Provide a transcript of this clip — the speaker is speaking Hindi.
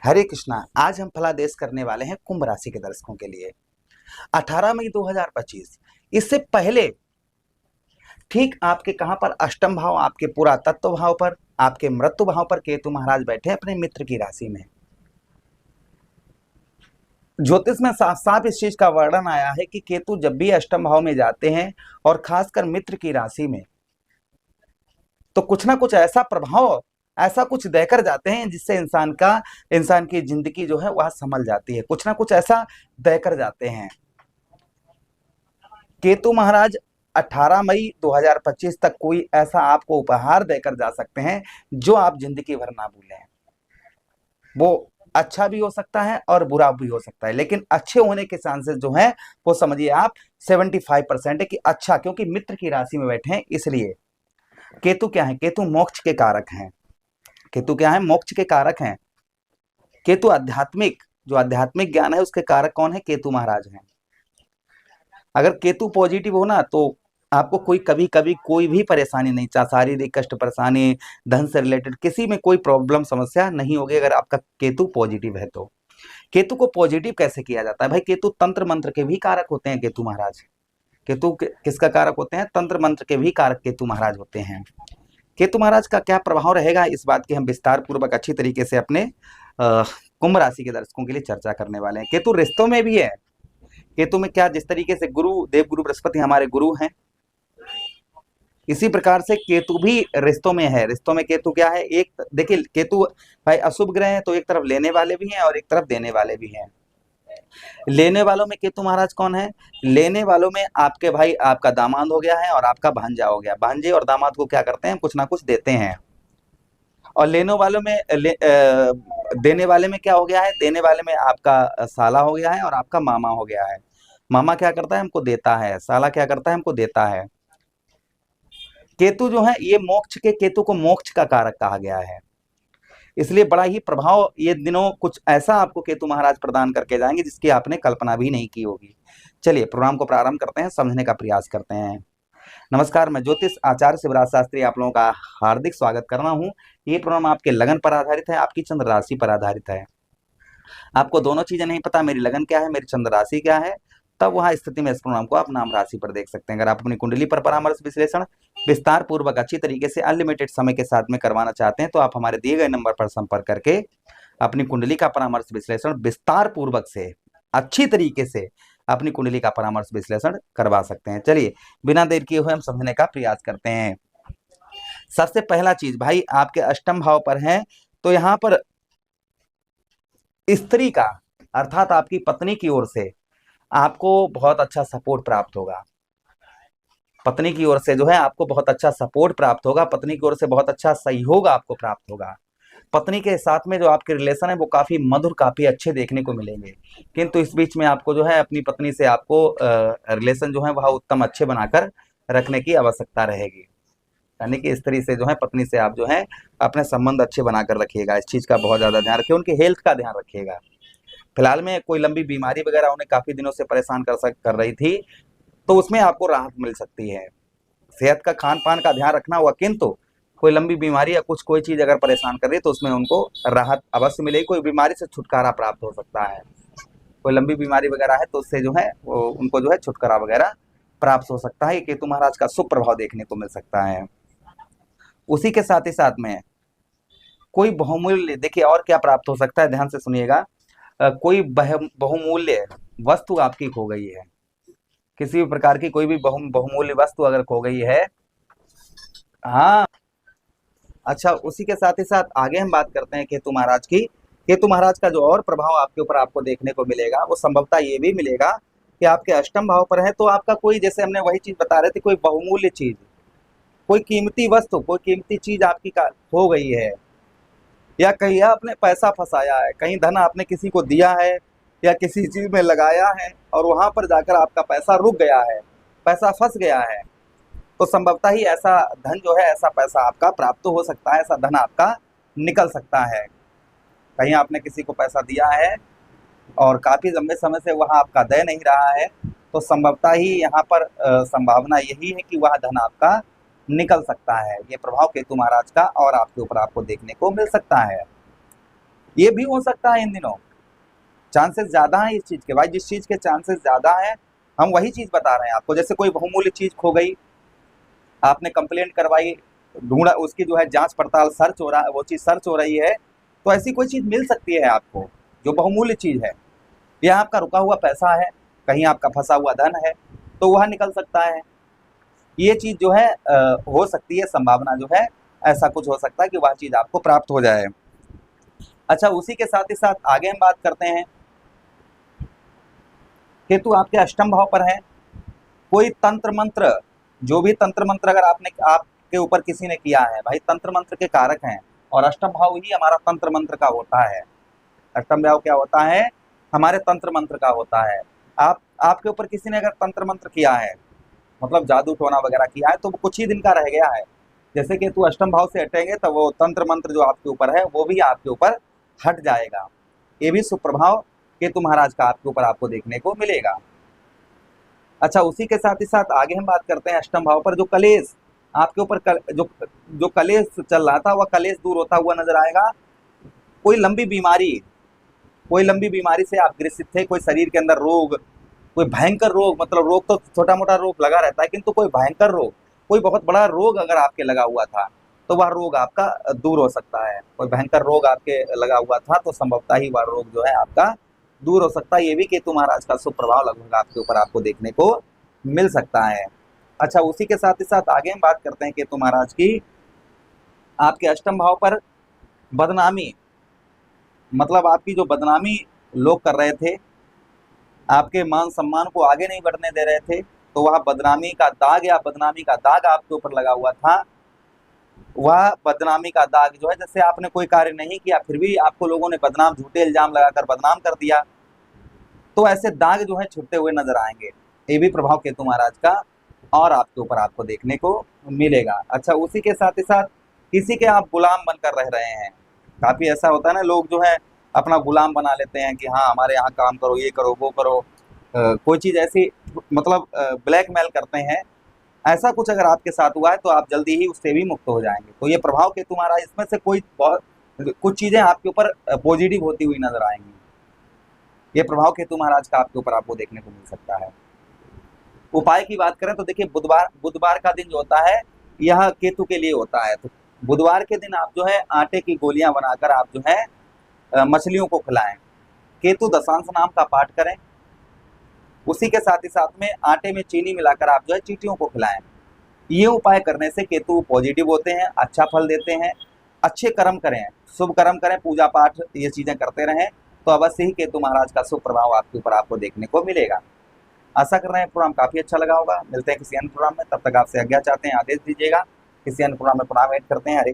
हरे कृष्णा। आज हम फलादेश करने वाले हैं कुंभ राशि के दर्शकों के लिए 18 मई 2025। इससे पहले ठीक आपके कहां पर अष्टम भाव, आपके पूरा तत्व भाव पर, आपके मृत्यु भाव पर केतु महाराज बैठे हैं अपने मित्र की राशि में। ज्योतिष में साफ साफ इस चीज का वर्णन आया है कि केतु जब भी अष्टम भाव में जाते हैं और खासकर मित्र की राशि में, तो कुछ ना कुछ ऐसा प्रभाव, ऐसा कुछ देकर जाते हैं जिससे इंसान की जिंदगी जो है वह संभल जाती है। कुछ ना कुछ ऐसा देकर जाते हैं। केतु महाराज 18 मई 2025 तक कोई ऐसा आपको उपहार देकर जा सकते हैं जो आप जिंदगी भर ना भूलें। वो अच्छा भी हो सकता है और बुरा भी हो सकता है, लेकिन अच्छे होने के चांसेस जो है वो समझिए आप 75% है कि अच्छा, क्योंकि मित्र की राशि में बैठे हैं। इसलिए केतु क्या है? केतु मोक्ष के कारक हैं। केतु क्या है? मोक्ष के कारक हैं। केतु आध्यात्मिक, जो आध्यात्मिक ज्ञान है उसके कारक कौन है? केतु महाराज हैं। अगर केतु पॉजिटिव हो ना तो आपको कभी कभी कोई भी परेशानी नहीं, चाहे शारीरिक कष्ट, परेशानी, धन से रिलेटेड किसी में कोई प्रॉब्लम समस्या नहीं होगी अगर आपका केतु पॉजिटिव है तो। केतु को पॉजिटिव कैसे किया जाता है भाई? केतु तंत्र मंत्र के भी कारक होते हैं केतु महाराज। किसका कारक होते हैं? तंत्र मंत्र के भी कारक केतु महाराज होते हैं। केतु महाराज का क्या प्रभाव रहेगा, इस बात की हम विस्तार पूर्वक अच्छी तरीके से अपने कुंभ राशि के दर्शकों के लिए चर्चा करने वाले हैं। केतु रिश्तों में भी है। केतु में क्या, जिस तरीके से गुरु, देवगुरु बृहस्पति हमारे गुरु हैं, इसी प्रकार से केतु भी रिश्तों में है। रिश्तों में केतु क्या है? एक देखिए, केतु भाई अशुभ ग्रह है तो एक तरफ लेने वाले भी हैं और एक तरफ देने वाले भी हैं। लेने वालों में केतु महाराज कौन है? लेने वालों में आपके भाई, आपका दामाद हो गया है और आपका भांजा हो गया। भांजे और दामाद को क्या करते हैं? कुछ ना कुछ देते हैं। और लेने वालों में देने वाले में क्या हो गया है? देने वाले में आपका साला हो गया है और आपका मामा हो गया है। मामा क्या करता है? हमको देता है। साला क्या करता है? हमको देता है। केतु जो है ये मोक्ष के, केतु को मोक्ष का कारक कहा गया है। इसलिए बड़ा ही प्रभाव ये दिनों कुछ ऐसा आपको केतु महाराज प्रदान करके जाएंगे जिसकी आपने कल्पना भी नहीं की होगी। चलिए प्रोग्राम को प्रारंभ करते हैं, समझने का प्रयास करते हैं। नमस्कार, मैं ज्योतिष आचार्य शिवराज शास्त्री आप लोगों का हार्दिक स्वागत कर रहा हूँ। ये प्रोग्राम आपके लगन पर आधारित है, आपकी चंद्र राशि पर आधारित है। आपको दोनों चीजें नहीं पता, मेरी लगन क्या है, मेरी चंद्र राशि क्या है, तब वहां स्थिति में इस प्रोग्राम को आप नाम राशि पर देख सकते हैं। अगर आप अपनी कुंडली पर परामर्श विश्लेषण विस्तार पूर्वक अच्छी तरीके से अनलिमिटेड समय के साथ में करवाना चाहते हैं तो आप हमारे दिए गए नंबर पर संपर्क करके अपनी कुंडली का परामर्श विश्लेषण विस्तार पूर्वक से अच्छी तरीके से अपनी कुंडली का परामर्श विश्लेषण करवा सकते हैं। चलिए बिना देर किए हुए हम समझने का प्रयास करते हैं। सबसे पहला चीज भाई, आपके अष्टम भाव पर है तो यहाँ पर स्त्री का अर्थात आपकी पत्नी की ओर से आपको बहुत अच्छा सपोर्ट प्राप्त होगा। पत्नी की ओर से जो है आपको बहुत अच्छा सपोर्ट प्राप्त होगा। पत्नी की ओर से बहुत अच्छा सहयोग आपको प्राप्त होगा। पत्नी के साथ में जो आपके रिलेशन है वो काफी मधुर, काफी अच्छे देखने को मिलेंगे। किंतु इस बीच में आपको जो है अपनी पत्नी से आपको रिलेशन जो है वह उत्तम अच्छे बनाकर रखने की आवश्यकता रहेगी। यानी कि स्त्री से जो है, पत्नी से आप जो है अपने संबंध अच्छे बनाकर रखिएगा। इस चीज का बहुत ज्यादा ध्यान रखिए, उनकी हेल्थ का ध्यान रखिएगा। फिलहाल में कोई लंबी बीमारी वगैरह उन्हें काफी दिनों से परेशान कर रही थी तो उसमें आपको राहत मिल सकती है। सेहत का, खान पान का ध्यान रखना होगा, किंतु कोई लंबी बीमारी या कोई चीज अगर परेशान कर रही है तो उसमें उनको राहत अवश्य मिलेगी। कोई बीमारी से छुटकारा प्राप्त हो सकता है। कोई लंबी बीमारी वगैरह है तो उससे जो है वो उनको जो है छुटकारा वगैरह प्राप्त हो सकता है। केतु महाराज का शुभ प्रभाव देखने को मिल सकता है। उसी के साथ ही साथ में कोई बहुमूल्य, देखिए और क्या प्राप्त हो सकता है, ध्यान से सुनिएगा। कोई बहुमूल्य वस्तु आपकी खो गई है, किसी भी प्रकार की कोई भी बहुमूल्य वस्तु अगर खो गई है। हाँ, अच्छा, उसी के साथ ही साथ आगे हम बात करते हैं केतु महाराज की। केतु महाराज का जो और प्रभाव आपके ऊपर आपको देखने को मिलेगा वो संभवतः ये भी मिलेगा कि आपके अष्टम भाव पर है तो आपका कोई, जैसे हमने वही चीज बता रहे थे, कोई बहुमूल्य चीज, कोई कीमती वस्तु, कोई कीमती चीज आपकी खो गई है, या कहीं आपने पैसा फंसाया है, कहीं धन आपने किसी को दिया है या किसी चीज में लगाया है और वहां पर जाकर आपका पैसा रुक गया है, पैसा फंस गया है, तो संभवतः ही ऐसा धन जो है, ऐसा पैसा आपका प्राप्त हो सकता है, ऐसा धन आपका निकल सकता है। कहीं आपने किसी को पैसा दिया है और काफी लंबे समय से वह आपका दे नहीं रहा है तो संभवतः ही यहाँ पर संभावना यही है कि वह धन आपका निकल सकता है। ये प्रभाव केतु महाराज का और आपके ऊपर आपको देखने को मिल सकता है। ये भी हो सकता है इन दिनों, चांसेस ज्यादा हैं इस चीज के। भाई जिस चीज के चांसेस ज्यादा हैं हम वही चीज बता रहे हैं आपको। जैसे कोई बहुमूल्य चीज खो गई, आपने कंप्लेंट करवाई, ढूंढा, उसकी जो है जांच पड़ताल सर्च हो रहा, वो चीज सर्च हो रही है, तो ऐसी कोई चीज मिल सकती है आपको जो बहुमूल्य चीज है, या आपका रुका हुआ पैसा है, कहीं आपका फंसा हुआ धन है, तो वह निकल सकता है। ये चीज जो है हो सकती है, संभावना जो है ऐसा कुछ हो सकता है कि वह चीज आपको प्राप्त हो जाए। अच्छा, उसी के साथ ही साथ आगे हम बात करते हैं, केतु आपके अष्टम भाव पर है। कोई तंत्र मंत्र, जो भी तंत्र मंत्र अगर आपने आपके ऊपर किसी ने किया है, भाई तंत्र मंत्र के कारक हैं, और अष्टम भाव ही हमारा तंत्र मंत्र का होता है। अष्टम भाव क्या होता है? हमारे तंत्र मंत्र का होता है। आपके ऊपर किसी ने अगर तंत्र मंत्र किया है, मतलब जादू टोना वगैरह किया है, तो वो कुछ ही दिन का रह गया है। जैसे कि तू अष्टम भाव से हटेंगे तो वो तंत्र मंत्र जो आपके ऊपर है वो भी आपके ऊपर हट जाएगा। ये भी सुप्रभाव केतु महाराज का आपके ऊपर आपको देखने को मिलेगा। अच्छा, उसी के साथ ही साथ आगे हम बात करते हैं अष्टम भाव पर जो कलेश आपके ऊपर जो कलेश चल रहा था, वह कलेश दूर होता हुआ नजर आएगा। कोई लंबी बीमारी, कोई लंबी बीमारी से आप ग्रसित थे, कोई शरीर के अंदर रोग, कोई भयंकर रोग, मतलब रोग तो छोटा मोटा रोग लगा रहता है, किंतु कोई भयंकर रोग, कोई बहुत बड़ा रोग अगर आपके लगा हुआ था तो वह रोग आपका दूर हो सकता है। कोई भयंकर रोग आपके लगा हुआ था तो संभवतः ही वह रोग जो है आपका दूर हो सकता है। ये भी केतु महाराज का शुभ प्रभाव लगभग आपके ऊपर आपको देखने को मिल सकता है। अच्छा, उसी के साथ ही साथ आगे हम बात करते हैं केतु महाराज की। आपके अष्टम भाव पर बदनामी, मतलब आपकी जो बदनामी लोग कर रहे थे, आपके मान सम्मान को आगे नहीं बढ़ने दे रहे थे, तो वह बदनामी का दाग या बदनामी का दाग आपके ऊपर लगा हुआ था। वह बदनामी का दाग जो है, जैसे आपने कोई कार्य नहीं किया फिर भी आपको लोगों ने बदनाम, झूठे इल्जाम लगाकर बदनाम कर दिया, तो ऐसे दाग जो है छुटते हुए नजर आएंगे। ये भी प्रभाव केतु महाराज का और आपके ऊपर आपको देखने को मिलेगा। अच्छा, उसी के साथ ही साथ किसी के आप गुलाम बनकर रह रहे हैं। काफी ऐसा होता है ना, लोग जो है अपना गुलाम बना लेते हैं कि हाँ हमारे यहाँ काम करो, ये करो, वो करो, कोई चीज ऐसी, मतलब ब्लैकमेल करते हैं। ऐसा कुछ अगर आपके साथ हुआ है तो आप जल्दी ही उससे भी मुक्त हो जाएंगे। तो ये प्रभाव केतु महाराज, इसमें से कोई कुछ चीजें आपके ऊपर पॉजिटिव होती हुई नजर आएंगी। ये प्रभाव केतु महाराज का आपके ऊपर आपको देखने को मिल सकता है। उपाय की बात करें तो देखिए, बुधवार बुधवार का दिन जो होता है यह केतु के लिए होता है। तो बुधवार के दिन आप जो है आटे की गोलियां बनाकर आप जो है मछलियों को खिलाएं। केतु दशांश नाम का पाठ करें। उसी के साथ ही साथ में आटे में चीनी मिलाकर आप जो है चींटियों को खिलाएं। ये उपाय करने से केतु पॉजिटिव होते हैं, अच्छा फल देते हैं। अच्छे कर्म करें, शुभ कर्म करें, पूजा पाठ ये चीजें करते रहें, तो अवश्य ही केतु महाराज का शुभ प्रभाव आपके ऊपर आपको देखने को मिलेगा। आशा कर रहे हैं प्रोग्राम काफी अच्छा लगा होगा। मिलते हैं किसी अन्य प्रोग्राम में, तब तक आपसे आज्ञा चाहते हैं, आदेश दीजिएगा। किसी अन्य प्रोग्राम में पुनः वेट करते हैं। हरे